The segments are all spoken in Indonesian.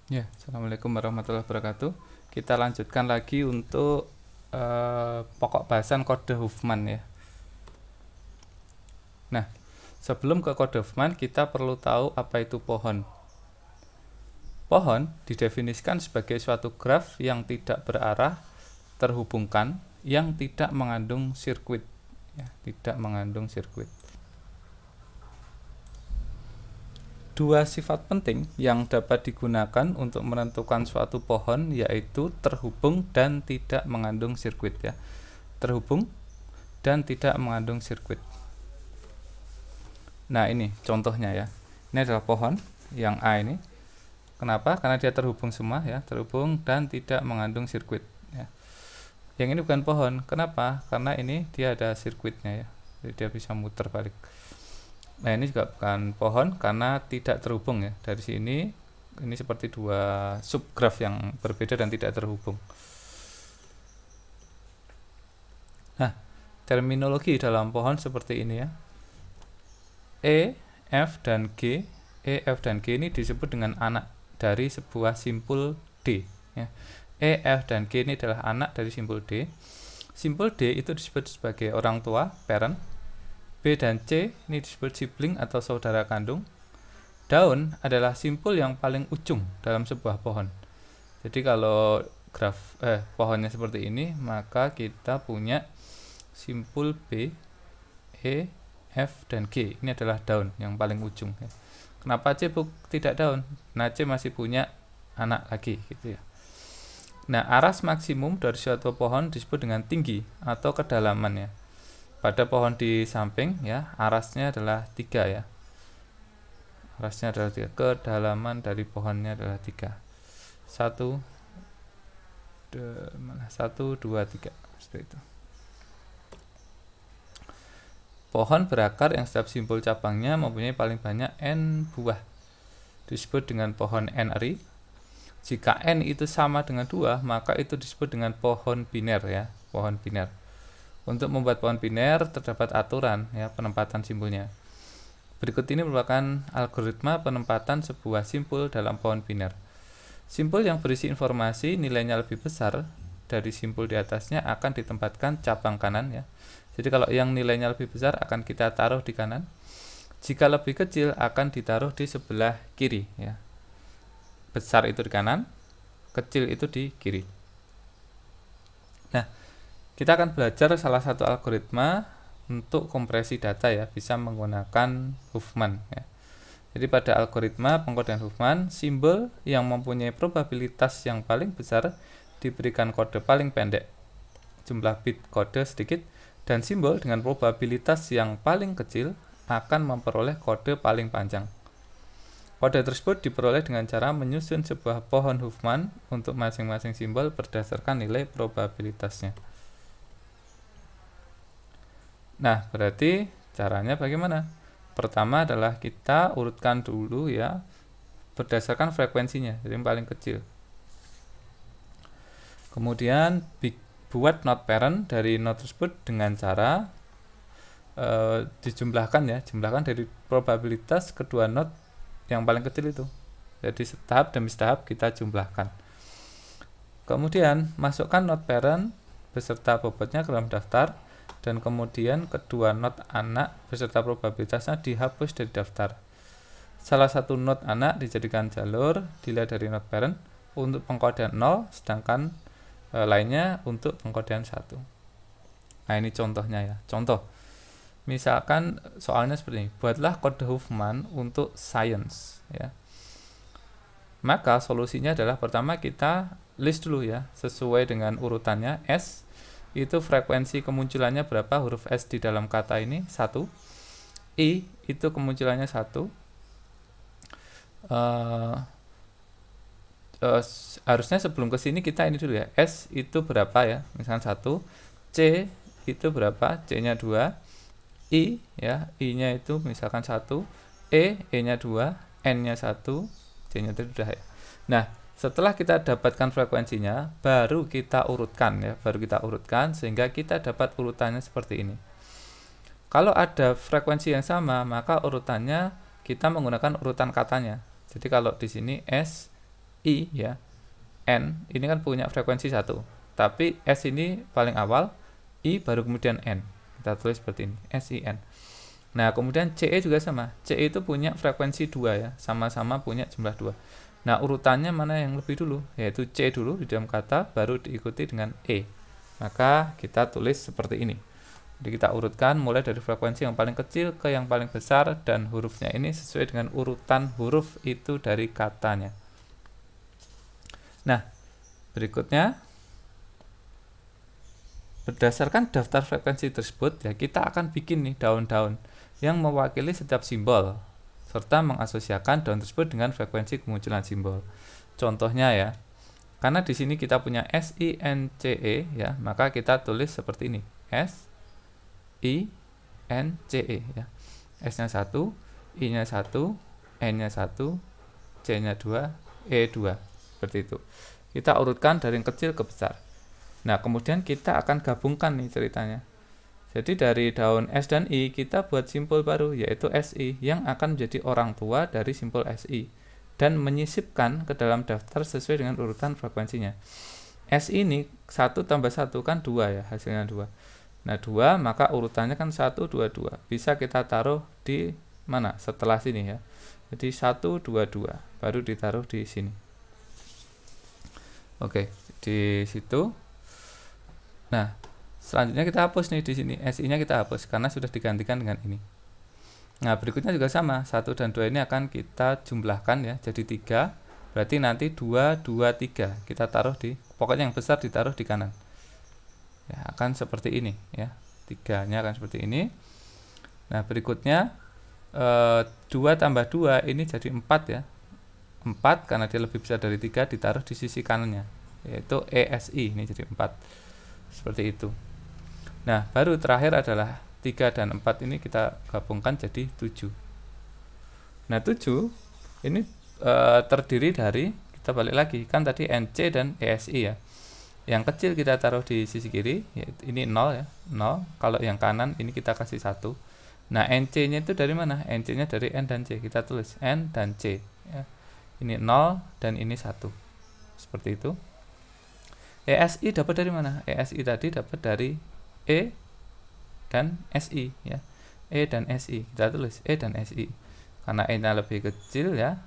Ya, Assalamualaikum warahmatullahi wabarakatuh. Kita lanjutkan lagi untuk pokok bahasan kode Huffman ya. Nah, sebelum ke kode Huffman, kita perlu tahu apa itu pohon. Pohon didefinisikan sebagai suatu graf yang tidak berarah, terhubungkan, yang tidak mengandung sirkuit. Ya, tidak mengandung sirkuit. Dua sifat penting yang dapat digunakan untuk menentukan suatu pohon yaitu terhubung dan tidak mengandung sirkuit ya. Terhubung dan tidak mengandung sirkuit. Nah, ini contohnya ya. Ini adalah pohon yang A ini. Kenapa? Karena dia terhubung semua ya, terhubung dan tidak mengandung sirkuit ya. Yang ini bukan pohon. Kenapa? Karena ini dia ada sirkuitnya ya. Jadi dia bisa muter balik. Nah, ini juga bukan pohon karena tidak terhubung ya. Dari sini ini seperti dua subgraf yang berbeda dan tidak terhubung. Nah, terminologi dalam pohon seperti ini ya. E, F, dan G. E, F, dan G ini disebut dengan anak dari sebuah simpul D ya. E, F, dan G ini adalah anak dari simpul D. Simpul D itu disebut sebagai orang tua, parent. B dan C ini disebut sibling atau saudara kandung. Daun adalah simpul yang paling ujung dalam sebuah pohon. Jadi kalau pohonnya seperti ini, maka kita punya simpul B, E, F, dan G. Ini adalah daun yang paling ujung ya. Kenapa C tidak daun? Nah, C masih punya anak lagi gitu ya. Nah, aras maksimum dari suatu pohon disebut dengan tinggi atau kedalaman ya. Pada pohon di samping ya, arasnya adalah 3 ya. Arasnya adalah 3, kedalaman dari pohonnya adalah 3. 1 2 3 seperti itu. Pohon berakar yang setiap simpul cabangnya mempunyai paling banyak N buah disebut dengan pohon N-eri. Jika N itu sama dengan 2, maka itu disebut dengan pohon biner ya, pohon biner. Untuk membuat pohon biner terdapat aturan ya penempatan simpulnya. Berikut ini merupakan algoritma penempatan sebuah simpul dalam pohon biner. Simpul yang berisi informasi nilainya lebih besar dari simpul di atasnya akan ditempatkan cabang kanan ya. Jadi kalau yang nilainya lebih besar akan kita taruh di kanan. Jika lebih kecil akan ditaruh di sebelah kiri ya. Besar itu di kanan, kecil itu di kiri. Nah, kita akan belajar salah satu algoritma untuk kompresi data ya, bisa menggunakan Huffman ya. Jadi pada algoritma pengkodean Huffman, simbol yang mempunyai probabilitas yang paling besar diberikan kode paling pendek, jumlah bit kode sedikit, dan simbol dengan probabilitas yang paling kecil akan memperoleh kode paling panjang. Kode tersebut diperoleh dengan cara menyusun sebuah pohon Huffman untuk masing-masing simbol berdasarkan nilai probabilitasnya. Nah, berarti caranya bagaimana? Pertama adalah kita urutkan dulu ya berdasarkan frekuensinya, jadi yang paling kecil. Kemudian buat node parent dari node tersebut dengan cara dijumlahkan ya, jumlahkan dari probabilitas kedua node yang paling kecil itu. Jadi tahap demi tahap kita jumlahkan. Kemudian masukkan node parent beserta bobotnya ke dalam daftar dan kemudian kedua node anak beserta probabilitasnya dihapus dari daftar. Salah satu node anak dijadikan jalur dilihat dari node parent untuk pengkodean 0, sedangkan lainnya untuk pengkodean 1. Nah, ini contohnya ya. Contoh. Misalkan soalnya seperti ini. Buatlah kode Huffman untuk science ya. Maka solusinya adalah pertama kita list dulu ya, sesuai dengan urutannya. S itu frekuensi kemunculannya berapa huruf S di dalam kata ini? 1. I itu kemunculannya 1. Harusnya sebelum ke sini kita ini dulu ya. S itu berapa ya? Misalkan 1. C itu berapa? C-nya 2. I ya, I-nya itu misalkan 1. E-nya 2. N-nya 1. C-nya itu sudah ya. Nah, setelah kita dapatkan frekuensinya, baru kita urutkan ya, baru kita urutkan sehingga kita dapat urutannya seperti ini. Kalau ada frekuensi yang sama, maka urutannya kita menggunakan urutan katanya. Jadi kalau di sini S, I ya, N ini kan punya frekuensi 1, tapi S ini paling awal, I baru kemudian N. Kita tulis seperti ini, SIN. Nah, kemudian CE juga sama. CE itu punya frekuensi 2 ya, sama-sama punya jumlah 2. Nah, urutannya mana yang lebih dulu? Yaitu C dulu di dalam kata, baru diikuti dengan E. Maka kita tulis seperti ini. Jadi kita urutkan mulai dari frekuensi yang paling kecil ke yang paling besar, dan hurufnya ini sesuai dengan urutan huruf itu dari katanya. Nah, berikutnya berdasarkan daftar frekuensi tersebut ya, kita akan bikin nih daun-daun yang mewakili setiap simbol serta mengasosiasikan daun tersebut dengan frekuensi kemunculan simbol. Contohnya ya, karena di sini kita punya SINCE ya, maka kita tulis seperti ini. SINCE ya. S-nya 1, I-nya 1, N-nya 1, C-nya 2, E2. Seperti itu. Kita urutkan dari yang kecil ke besar. Nah, kemudian kita akan gabungkan nih ceritanya. Jadi dari daun S dan I kita buat simpul baru, yaitu SI, yang akan menjadi orang tua dari simpul SI dan menyisipkan ke dalam daftar sesuai dengan urutan frekuensinya. S ini 1 tambah 1 kan 2 ya, hasilnya 2. Nah, 2 maka urutannya kan 1, 2, 2. Bisa kita taruh di mana? Setelah sini ya. Jadi 1, 2, 2. Baru ditaruh di sini. Oke, di situ. Nah, selanjutnya kita hapus nih di sini. SI-nya kita hapus karena sudah digantikan dengan ini. Nah, berikutnya juga sama. 1 dan 2 ini akan kita jumlahkan ya, jadi 3. Berarti nanti 2, 2, 3. Kita taruh di, pokoknya yang besar ditaruh di kanan. Ya, akan seperti ini ya. 3-nya akan seperti ini. Nah, berikutnya 2 tambah 2 ini jadi 4 ya. 4 karena dia lebih besar dari 3 ditaruh di sisi kanannya, yaitu ESI ini jadi 4. Seperti itu. Nah, baru terakhir adalah 3 dan 4 ini kita gabungkan jadi 7. Nah, 7 ini terdiri dari, kita balik lagi, kan tadi NC dan ESI ya. Yang kecil kita taruh di sisi kiri, yaitu ini 0 ya, 0. Kalau yang kanan ini kita kasih 1. Nah, NC-nya itu dari mana? NC-nya dari N dan C. Kita tulis N dan C ya. Ini 0 dan ini 1. Seperti itu. ESI dapat dari mana? ESI tadi dapat dari E dan SI ya. E dan SI. Kita tulis E dan SI. Karena E-nya lebih kecil ya.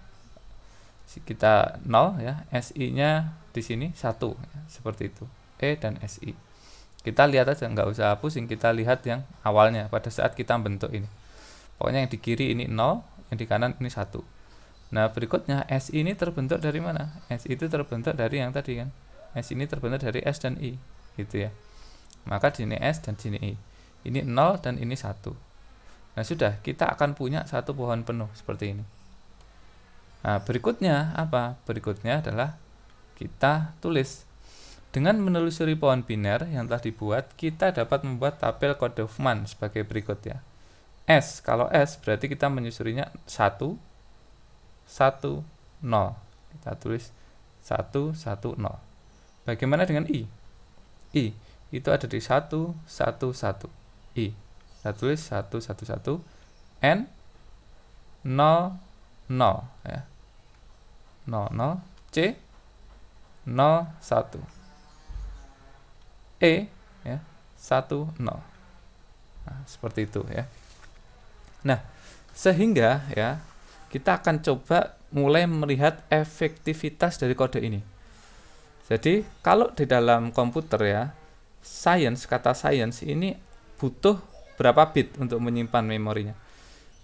Kita 0 ya. SI-nya di sini 1 ya. Seperti itu. E dan SI. Kita lihat aja, nggak usah pusing, kita lihat yang awalnya pada saat kita bentuk ini. Pokoknya yang di kiri ini 0, yang di kanan ini 1. Nah, berikutnya SI ini terbentuk dari mana? SI itu terbentuk dari yang tadi kan. S ini terbentuk dari S dan I gitu ya. Maka di sini S dan di sini I. Ini 0 dan ini 1. Nah, sudah, kita akan punya satu pohon penuh seperti ini. Nah, berikutnya apa? Berikutnya adalah kita tulis. Dengan menelusuri pohon biner yang telah dibuat, kita dapat membuat tabel kode Huffman sebagai berikut ya. S, kalau S berarti kita menyusurinya 1 1 0. Kita tulis 1 1 0. Bagaimana dengan I? I itu ada di 1 1 1. I. Kita tulis 1 1 1. N 0 0 ya. 0 0. C 0 1. E ya 1 0. Nah, seperti itu ya. Nah, sehingga ya kita akan coba mulai melihat efektivitas dari kode ini. Jadi kalau di dalam komputer ya, kata science ini butuh berapa bit untuk menyimpan memorinya.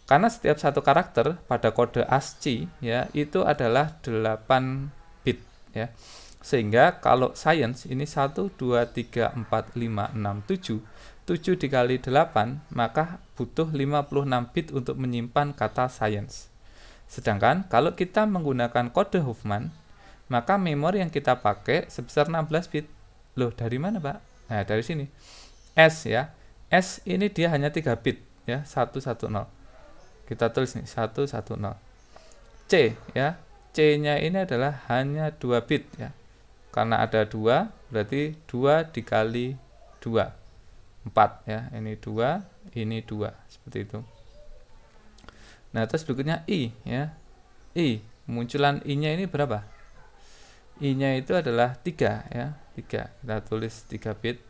Karena setiap satu karakter pada kode ASCII ya itu adalah 8 bit ya. Sehingga kalau science ini 1 2 3 4 5 6 7 7 dikali 8 maka butuh 56 bit untuk menyimpan kata science. Sedangkan kalau kita menggunakan kode Huffman, maka memori yang kita pakai sebesar 16 bit. Loh, dari mana, Pak? Nah, dari sini. S ya. S ini dia hanya 3 bit ya, 110. Kita tulis nih 110. C ya. C-nya ini adalah hanya 2 bit ya. Karena ada 2, berarti 2 dikali 2. 4 ya. Ini 2, ini 2, seperti itu. Nah, terus berikutnya I ya. I, munculan I-nya ini berapa? I-nya itu adalah 3 ya, 3. Kita tulis 3 bit.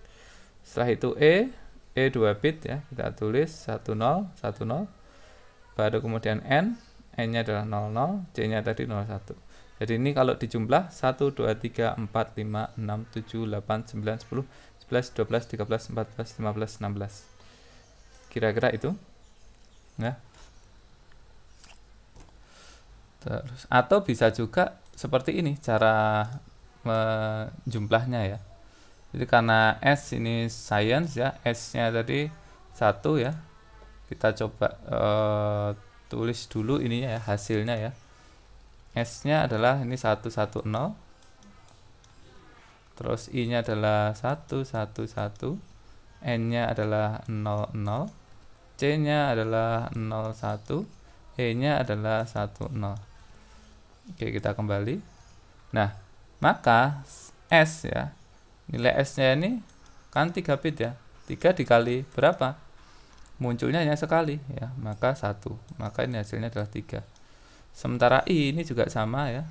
Setelah itu E 2 bit ya, kita tulis 10 10. Baru kemudian N-nya adalah 00, C-nya tadi 01. Jadi ini kalau dijumlah 1 2 3 4 5 6 7 8 9 10 11 12 13 14 15 16. Kira-kira itu. Ya. Terus atau bisa juga seperti ini cara menjumlahnya ya. Jadi karena S ini science ya, S-nya tadi 1 ya. Kita coba tulis dulu ininya ya, hasilnya ya. S-nya adalah ini 110. Terus I-nya adalah 111. N-nya adalah 00. C-nya adalah 01. E-nya adalah 10. Oke, kita kembali. Nah, maka S ya, nilai S-nya ini kan 3 bit ya. 3 dikali berapa? Munculnya hanya sekali ya, maka 1. Maka ini hasilnya adalah 3. Sementara I ini juga sama ya.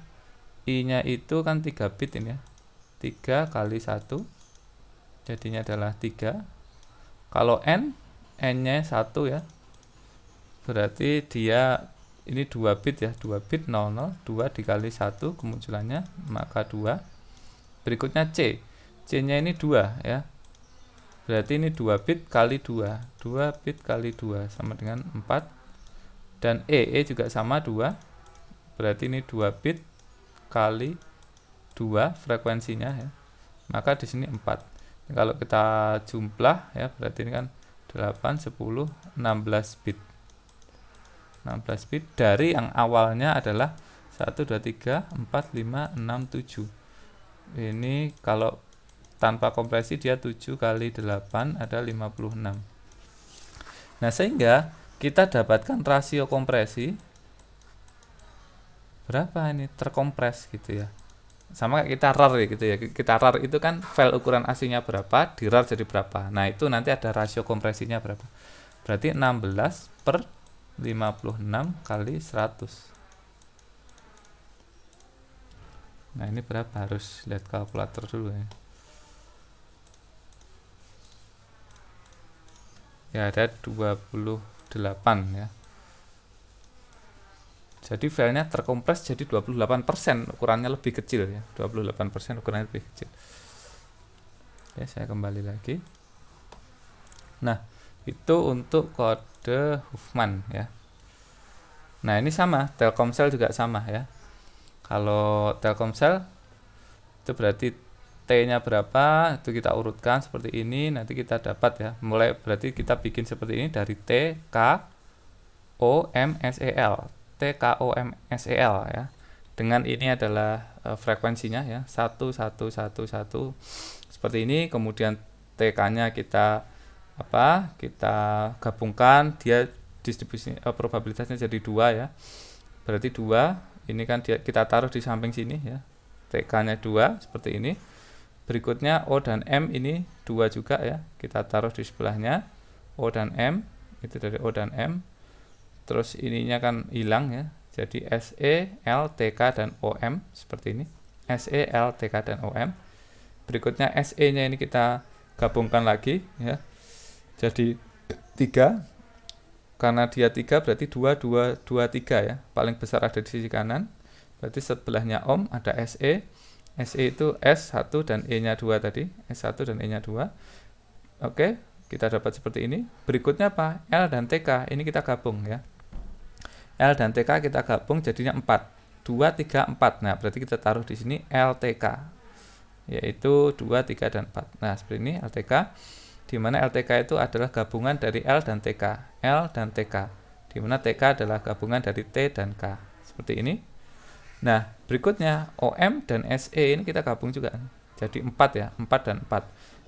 I-nya itu kan 3 bit ini ya. 3 kali 1 jadinya adalah 3. Kalau N-nya 1 ya. Berarti dia ini 2 bit ya, 2 bit 00, 2 dikali 1 kemunculannya, maka 2. Berikutnya C-nya ini 2 ya. Berarti ini 2 bit kali 2, 2 bit kali 2 sama dengan 4. Dan E juga sama 2. Berarti ini 2 bit kali 2 frekuensinya ya. Maka di sini 4. Kalau kita jumlah ya, berarti ini kan 8, 10, 16 bit. 16 bit dari yang awalnya adalah 1 2 3 4 5 6 7. Ini kalau tanpa kompresi dia 7 kali 8 ada 56. Nah, sehingga kita dapatkan rasio kompresi berapa ini terkompres gitu ya. Sama kayak kita rar gitu ya. Kita rar itu kan file ukuran aslinya berapa, di rar jadi berapa. Nah, itu nanti ada rasio kompresinya berapa. Berarti 16 per 56 kali 100. Nah, ini berapa? Harus lihat kalkulator dulu ya. Ya, ada 28 ya. Jadi filenya terkompres jadi 28%, ukurannya lebih kecil ya. 28% ukurannya lebih kecil. Ya, saya kembali lagi. Nah, itu untuk kode Huffman ya. Nah, ini sama, Telkomsel juga sama ya. Kalau Telkomsel itu berarti T-nya berapa, itu kita urutkan seperti ini, nanti kita dapat ya. Mulai berarti kita bikin seperti ini dari T, K, O, M, S, E, L. T, K, O, M, S, E, L ya. Dengan ini adalah frekuensinya ya, 1 1 1 1 seperti ini. Kemudian TK-nya kita kita gabungkan, dia distribusi probabilitasnya jadi 2 ya. Berarti 2, ini kan kita taruh di samping sini ya. TK-nya 2 seperti ini. Berikutnya O dan M ini 2 juga ya. Kita taruh di sebelahnya. O dan M, itu dari O dan M. Terus ininya kan hilang ya. Jadi SE, L, TK dan OM seperti ini. SE, L, TK dan OM. Berikutnya SE-nya ini kita gabungkan lagi ya. Jadi 3. Karena dia 3 berarti 2 2 2 3 ya. Paling besar ada di sisi kanan. Berarti sebelahnya OM ada SE. SE itu S1 dan E-nya 2 tadi. S1 dan E-nya 2. Oke, kita dapat seperti ini. Berikutnya apa? L dan TK. Ini kita gabung ya. L dan TK kita gabung jadinya 4. 2 3 4. Nah, berarti kita taruh di sini LTK. Yaitu 2 3 dan 4. Nah, seperti ini LTK. Di mana LTK itu adalah gabungan dari L dan TK. L dan TK. Di mana TK adalah gabungan dari T dan K. Seperti ini. Nah, berikutnya OM dan SE ini kita gabung juga. Jadi 4 ya, 4 dan 4.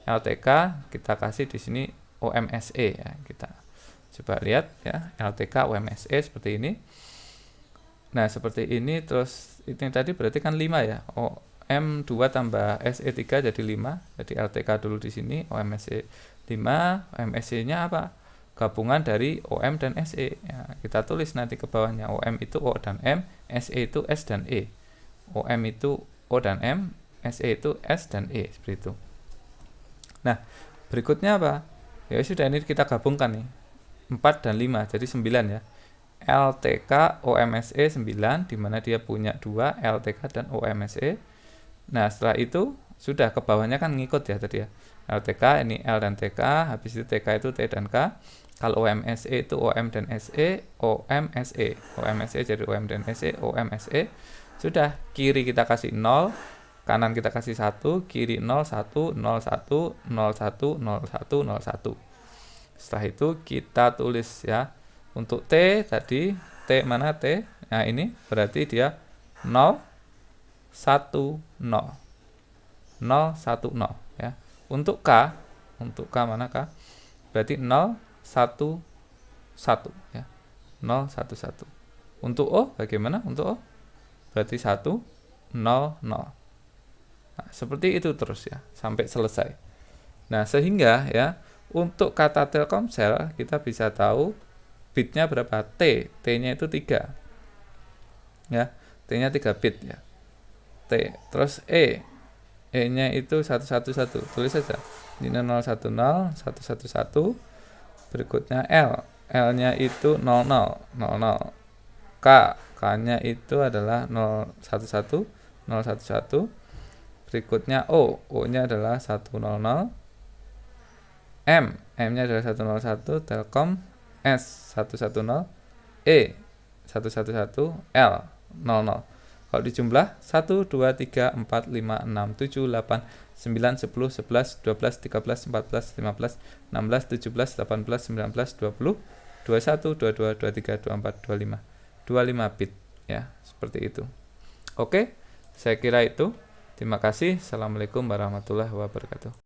LTK kita kasih di sini OMSE ya. Kita coba lihat ya, LTK OMSE seperti ini. Nah, seperti ini. Terus ini tadi berarti kan 5 ya. OM2 tambah SE3 jadi 5. Jadi LTK dulu di sini, OMSE 5, OMSE-nya apa? Gabungan dari OM dan SE. Ya, kita tulis nanti ke bawahnya. OM itu O dan M, SE itu S dan E. OM itu O dan M, SE itu S dan E, seperti itu. Nah, berikutnya apa? Ya sudah, ini kita gabungkan nih. 4 dan 5, jadi 9 ya. LTK OMSE 9, dimana dia punya 2 LTK dan OMSE. Nah, setelah itu sudah ke bawahnya kan ngikut ya tadi ya. LTK ini L dan TK, habis itu TK itu T dan K. Kalau OMSE itu OM dan SE, OMSE. OMSE jadi OM dan SE, OMSE. Sudah, kiri kita kasih 0, kanan kita kasih 1, kiri 0, 1, 0, 1, 0, 1, 0, 1, 0, 1. Setelah itu kita tulis ya. Untuk T tadi, T mana T? Nah, ini berarti dia 0, 1, 0. 0, 1, 0 ya. Untuk K mana K? Berarti 0, 1, 1 ya. 0, 1, 1. Untuk O bagaimana? Untuk O berarti 1, 0, 0. Nah, seperti itu terus ya sampai selesai. Nah, sehingga ya untuk kata Telkomsel kita bisa tahu bitnya berapa. T-nya itu 3 ya, T-nya 3 bit ya. T, terus E-nya itu 111, tulis saja ini 010 111. Berikutnya L-nya itu 00 00. K-nya itu adalah 011 011. Berikutnya O-nya adalah 100. M-nya adalah 101, Telkom, S 110, E 111, L 00. Kalau dijumlah 1, 2, 3, 4, 5, 6, 7, 8, 9, 10, 11, 12, 13, 14, 15, 16, 17, 18, 19, 20, 21, 22, 23, 24, 25. 25 bit ya, seperti itu. Oke, saya kira itu. Terima kasih. Assalamualaikum warahmatullahi wabarakatuh.